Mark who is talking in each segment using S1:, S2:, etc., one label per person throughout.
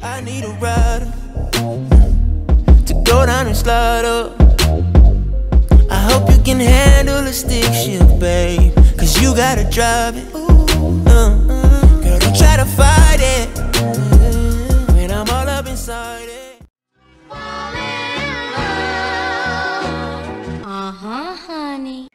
S1: I need a rider to go down and slide up. I hope you can handle a stick shift, babe, cause you gotta drive it. Girl, don't try to fight it when I'm all up inside it.
S2: Honey.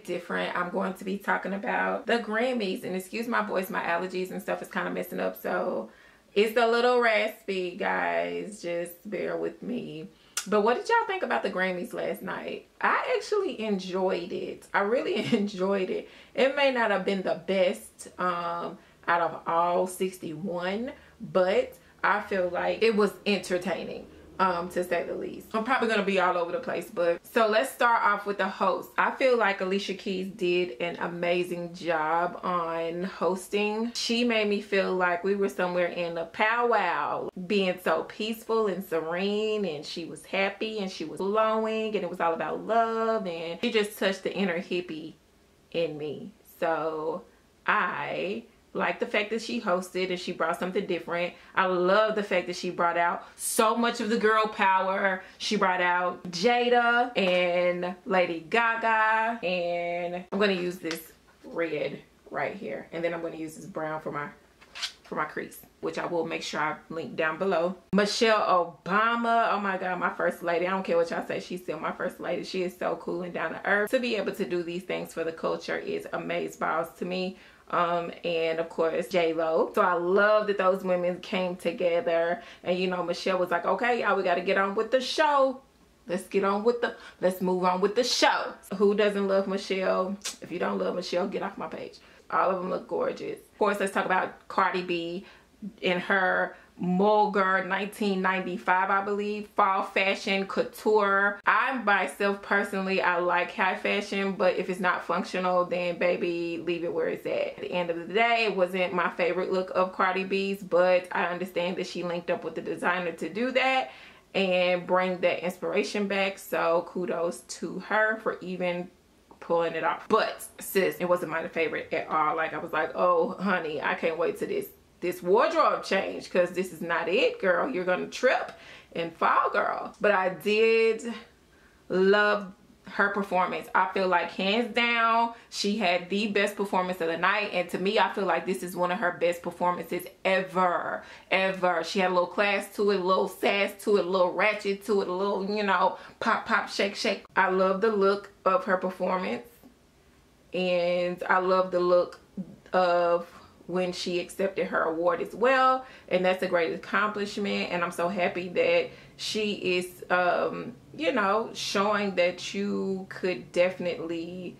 S3: Different. I'm going to be talking about the Grammys, and excuse my voice, my allergies and stuff is kind of messing up, so it's a little raspy, guys, just bear with me. But what did y'all think about the Grammys last night? I actually enjoyed it. I really enjoyed it. It may not have been the best out of all 61, but I feel like it was entertaining. To say the least. I'm probably gonna be all over the place, but so let's start off with the host. I feel like Alicia Keys did an amazing job on hosting. She made me feel like we were somewhere in a powwow, being so peaceful and serene, and she was happy and she was glowing, and it was all about love, and she just touched the inner hippie in me. So I like the fact that she hosted and she brought something different. I love the fact that she brought out so much of the girl power. She brought out Jada and Lady Gaga, and I'm gonna use this red right here, and then I'm gonna use this brown for my crease, which I will make sure I link down below. Michelle Obama, oh my god, my first lady. I don't care what y'all say, she's still my first lady. She is so cool and down to earth. To be able to do these things for the culture is amazeballs to me. And of course J-Lo. So I love that those women came together, and you know, Michelle was like, okay y'all, we got to get on with the show. Let's move on with the show. Who doesn't love Michelle? If you don't love Michelle, get off my page. All of them look gorgeous. Of course, let's talk about Cardi B in her Mulgar 1995, I believe, fall fashion couture. I myself personally, I like high fashion, but if it's not functional, then baby, leave it where it's at. At the end of the day, it wasn't my favorite look of Cardi B's, but I understand that she linked up with the designer to do that and bring that inspiration back. So kudos to her for even pulling it off. But sis, it wasn't my favorite at all. Like, I was like, oh honey, I can't wait to this wardrobe change, because this is not it, girl. You're gonna trip and fall, girl. But I did love her performance. I feel like hands down she had the best performance of the night, and to me I feel like this is one of her best performances ever. She had a little class to it, a little sass to it, a little ratchet to it, a little, you know, pop pop shake shake. I love the look of her performance, and I love the look of when she accepted her award as well, and that's a great accomplishment. And I'm so happy that she is you know, showing that you could definitely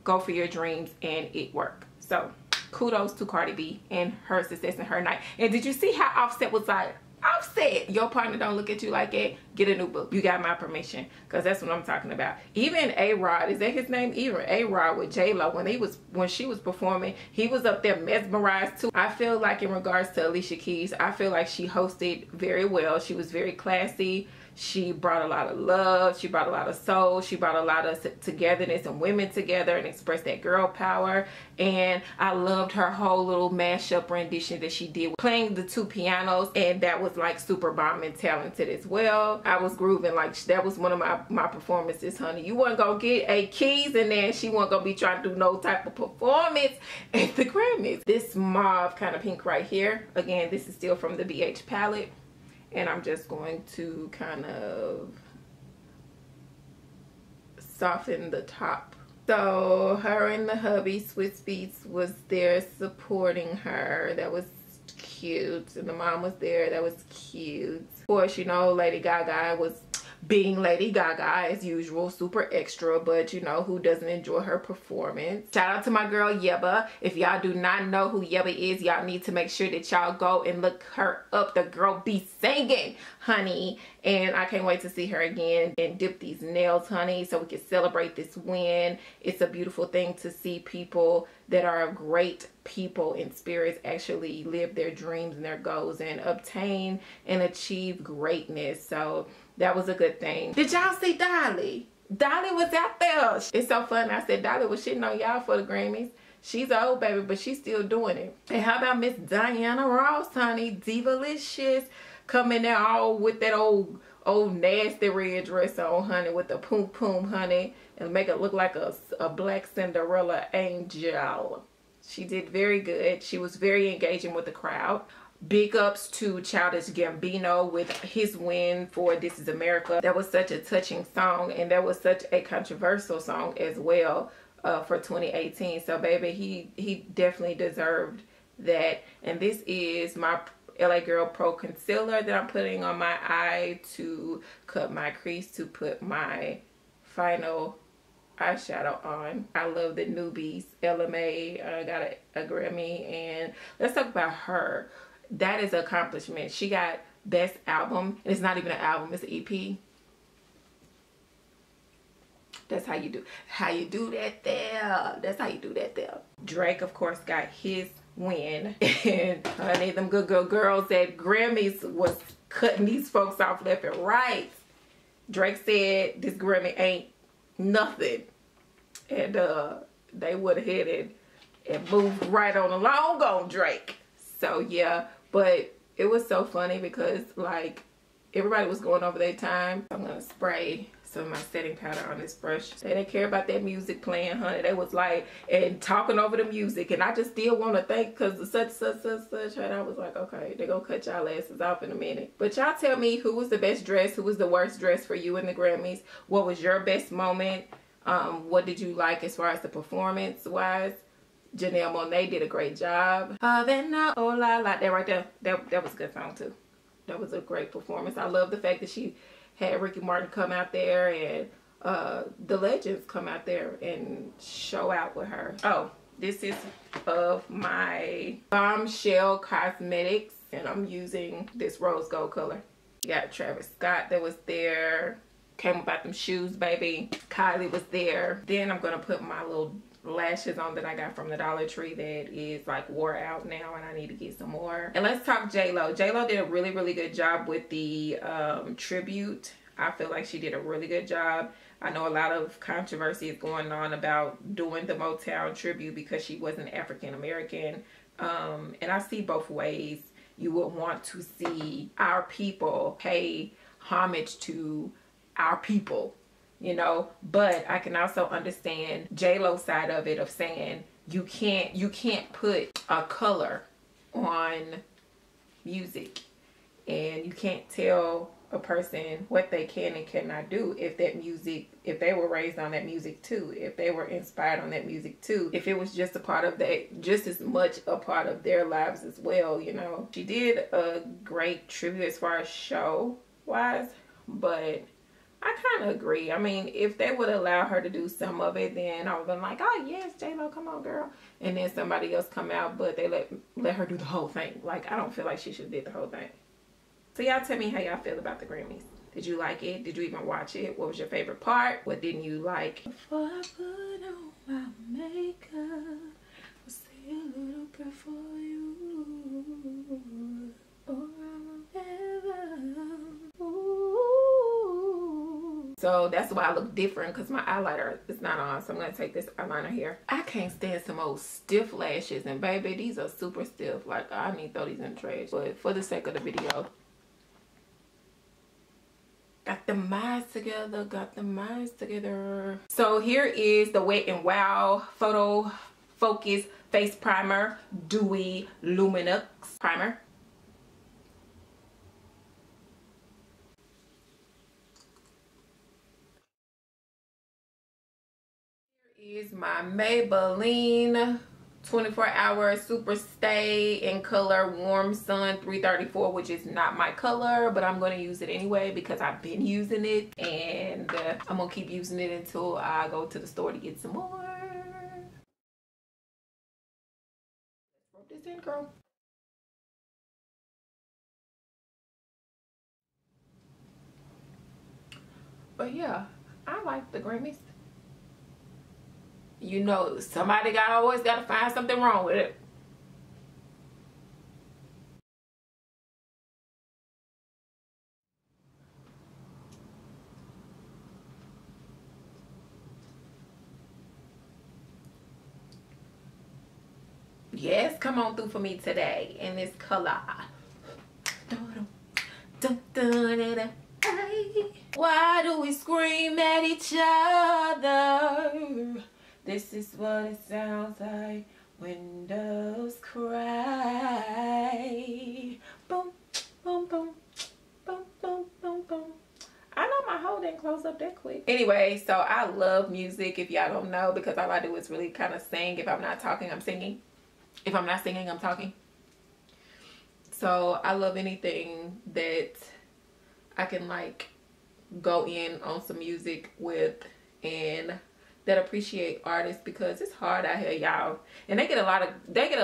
S3: go for your dreams and it work. So kudos to Cardi B and her success in her night. And did you see how Offset was like, Offset, your partner don't look at you like that, get a new book. You got my permission, because that's what I'm talking about. Even A-Rod, is that his name? Even A-Rod with J-Lo, when she was performing, he was up there mesmerized too. I feel like in regards to Alicia Keys, I feel like she hosted very well. She was very classy. She brought a lot of love. She brought a lot of soul. She brought a lot of togetherness and women together and expressed that girl power. And I loved her whole little mashup rendition that she did, playing the two pianos, and that was like super bomb and talented as well. I was grooving. Like, that was one of my performances, honey. You weren't gonna get a Keys in there, she wasn't gonna be trying to do no type of performance at the Grammys. This mauve kind of pink right here, again, this is still from the BH palette. And I'm just going to kind of soften the top. So her and the hubby, Swiss Beats, was there supporting her. That was cute. And the mom was there. That was cute. Of course, you know, Lady Gaga was being Lady Gaga as usual, super extra, but you know, who doesn't enjoy her performance? Shout out to my girl Yeba. If y'all do not know who Yeba is, y'all need to make sure that y'all go and look her up. The girl be singing, honey, and I can't wait to see her again and dip these nails, honey, so we can celebrate this win. It's a beautiful thing to see people that are great people in spirits actually live their dreams and their goals and obtain and achieve greatness. So that was a good thing. Did y'all see Dolly? Dolly was out there. It's so funny. I said Dolly was shitting on y'all for the Grammys. She's an old baby, but she's still doing it. And how about Miss Diana Ross, honey? Diva-licious. Coming there all with that old nasty red dress on, honey, with the poom poom, honey, and make it look like a black Cinderella angel. She did very good. She was very engaging with the crowd. Big ups to Childish Gambino with his win for This Is America. That was such a touching song, and that was such a controversial song as well for 2018. So baby, he definitely deserved that. And this is my LA Girl Pro Concealer that I'm putting on my eye to cut my crease, to put my final eyeshadow on. I love the Newbies. LMA got a Grammy, and let's talk about her. That is an accomplishment. She got Best Album, and it's not even an album, it's an EP. That's how you do that there. That's how you do that there. Drake, of course, got his win, and honey, them good girls at Grammys was cutting these folks off left and right. Drake said this Grammy ain't nothing, and they would have hit it and moved right on along on Drake. So yeah, but it was so funny because like everybody was going over their time. I'm gonna spray some of my setting powder on this brush. They didn't care about that music playing, honey. They was like, and talking over the music, and I just still want to thank because of such, and I was like, okay, they're gonna cut y'all asses off in a minute. But y'all tell me, who was the best dress, who was the worst dress for you in the Grammys? What was your best moment? What did you like as far as the performance wise? Janelle Monáe did a great job. Then oh la la, that right there, that was a good song too. That was a great performance. I love the fact that she had Ricky Martin come out there and the legends come out there and show out with her. Oh, this is of my Bombshell Cosmetics, and I'm using this rose gold color. You got Travis Scott that was there. Came about them shoes, baby. Kylie was there. Then I'm gonna put my little lashes on that I got from the Dollar Tree that is like wore out now, and I need to get some more. And let's talk J-Lo. J-Lo did a really good job with the tribute. I feel like she did a really good job. I know a lot of controversy is going on about doing the Motown tribute because she wasn't African American, and I see both ways. You would want to see our people pay homage to our people, you know, but I can also understand J-Lo's side of it, of saying you can't put a color on music, and you can't tell a person what they can and cannot do if that music, if they were raised on that music too, if they were inspired on that music too, if it was just a part of that, just as much a part of their lives as well, you know. She did a great tribute as far as show wise, but I kind of agree. I mean, if they would allow her to do some of it, then I would have been like, oh yes, J-Lo, come on girl. And then somebody else come out, but they let her do the whole thing. Like, I don't feel like she should have did the whole thing. So y'all tell me how y'all feel about the Grammys. Did you like it? Did you even watch it? What was your favorite part? What didn't you like? Before I put on my makeup, I'll say a little prayer for you. Or so that's why I look different, because my eyeliner is not on. So I'm going to take this eyeliner here. I can't stand some old stiff lashes. And baby, these are super stiff. Like, I need to throw these in the trash. But for the sake of the video, got the minds together. Got the minds together. So here is the Wet n Wild Photo Focus Face Primer. Dewy Luminous Primer. Is my Maybelline 24-hour super stay in color warm sun 334, which is not my color, but I'm going to use it anyway because I've been using it, and I'm going to keep using it until I go to the store to get some more. Let's rub this in, girl. But yeah, I like the Grammys. You know, somebody always got to find something wrong with it. Yes, come on through for me today in this color. Why do we scream at each other? This is what it sounds like when doves cry. Boom, boom, boom, boom, boom, boom, boom. I know my whole didn't close up that quick. Anyway, so I love music, if y'all don't know, because all I do is really kind of sing. If I'm not talking, I'm singing. If I'm not singing, I'm talking. So I love anything that I can like go in on some music with, and that appreciate artists, because it's hard out here, y'all. And they get a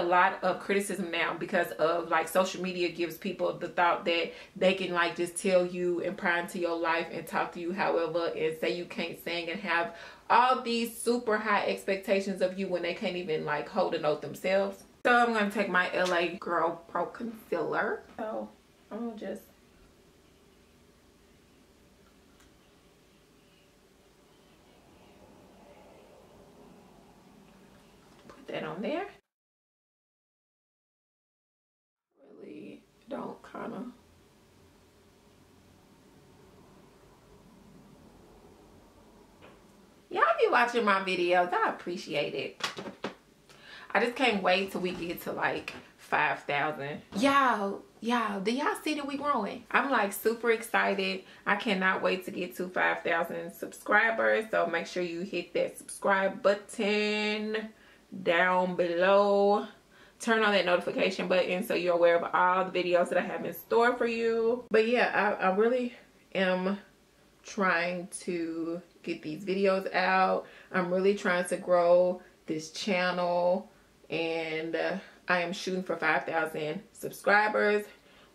S3: lot of criticism now because of like social media gives people the thought that they can like just tell you and pry into your life and talk to you however and say you can't sing and have all these super high expectations of you when they can't even like hold a note themselves. So I'm gonna take my LA Girl Pro Concealer. So I'm gonna just that on there. Really don't kind of. Y'all be watching my videos. I appreciate it. I just can't wait till we get to like 5,000. Y'all, do y'all see that we growing? I'm like super excited. I cannot wait to get to 5,000 subscribers. So make sure you hit that subscribe button down below. Turn on that notification button so you're aware of all the videos that I have in store for you. But yeah, I really am trying to get these videos out. I'm really trying to grow this channel, and I am shooting for 5,000 subscribers.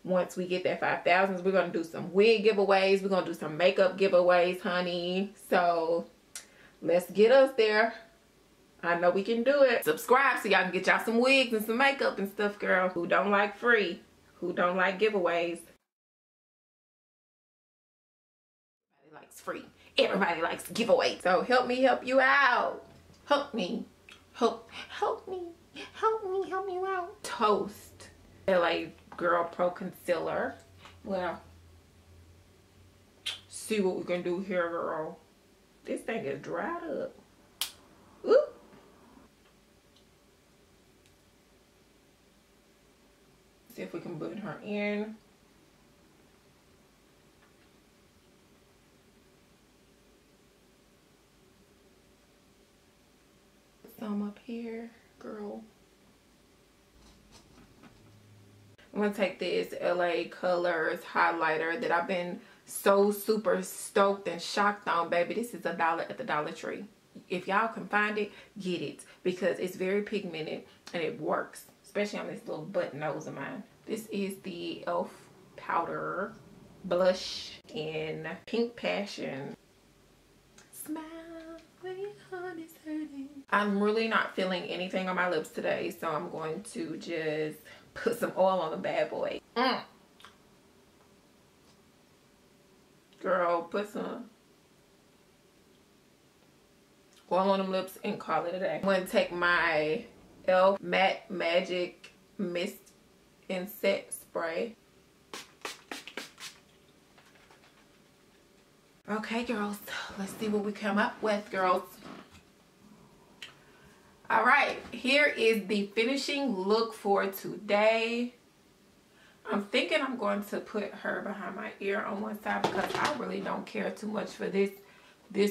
S3: Once we get that 5,000, we're gonna do some wig giveaways, we're gonna do some makeup giveaways, honey. So let's get us there. I know we can do it. Subscribe so y'all can get y'all some wigs and some makeup and stuff, girl. Who don't like free? Who don't like giveaways? Everybody likes free. Everybody likes giveaways. So help me help you out. Help me. Help me you out. Toast LA Girl Pro Concealer. Well, see what we can do here, girl. This thing is dried up. Ooh. See if we can blend her in. Some up here, girl. I'm gonna take this LA Colors highlighter that I've been so super stoked and shocked on, baby. This is $1 at the Dollar Tree. If y'all can find it, get it, because it's very pigmented and it works, especially on this little button nose of mine. This is the e.l.f. powder blush in Pink Passion. Smile when your heart is hurting. I'm really not feeling anything on my lips today, so I'm going to just put some oil on the bad boy. Girl, put some oil on them lips and call it a day. I'm going to take my e.l.f. Matte Magic Mist and Set Spray. Okay, girls, let's see what we come up with, girls. All right, here is the finishing look for today. I'm thinking I'm going to put her behind my ear on one side because I really don't care too much for this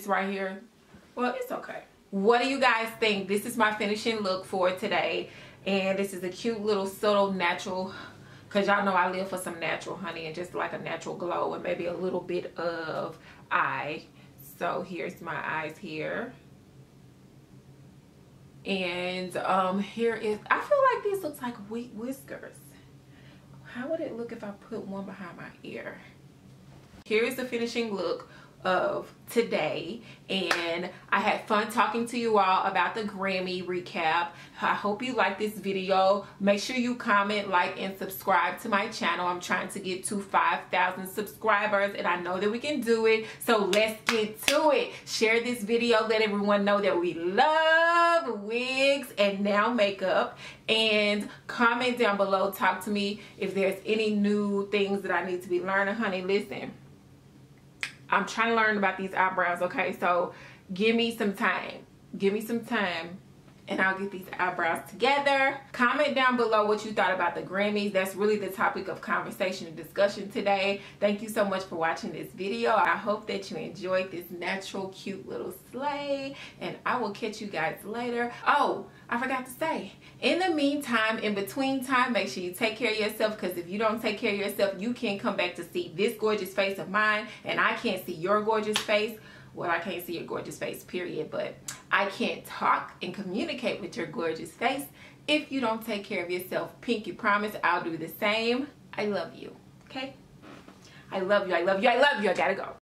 S3: right here. Well, it's okay. what do you guys think? This is my finishing look for today, and this is a cute little subtle natural, because y'all know I live for some natural, honey, and just like a natural glow and maybe a little bit of eye. So here's my eyes here. And here is, I feel like this looks like whiskers. How would it look if I put one behind my ear? Here is the finishing look of today, and I had fun talking to you all about the Grammy recap. I hope you like this video. Make sure you comment, like, and subscribe to my channel. I'm trying to get to 5,000 subscribers, and I know that we can do it, so let's get to it. Share this video, let everyone know that we love wigs and now makeup, and comment down below. Talk to me if there's any new things that I need to be learning. Honey, listen, I'm trying to learn about these eyebrows, okay? So give me some time. Give me some time and I'll get these eyebrows together. Comment down below what you thought about the Grammys. That's really the topic of conversation and discussion today. Thank you so much for watching this video. I hope that you enjoyed this natural, cute little slay, and I will catch you guys later. Oh, I forgot to say, in the meantime, in between time, make sure you take care of yourself, because if you don't take care of yourself, you can't come back to see this gorgeous face of mine, and I can't see your gorgeous face. Well, I can't see your gorgeous face, period, but I can't talk and communicate with your gorgeous face if you don't take care of yourself. Pinky promise I'll do the same. I love you, okay? I love you, I love you, I love you. I gotta go.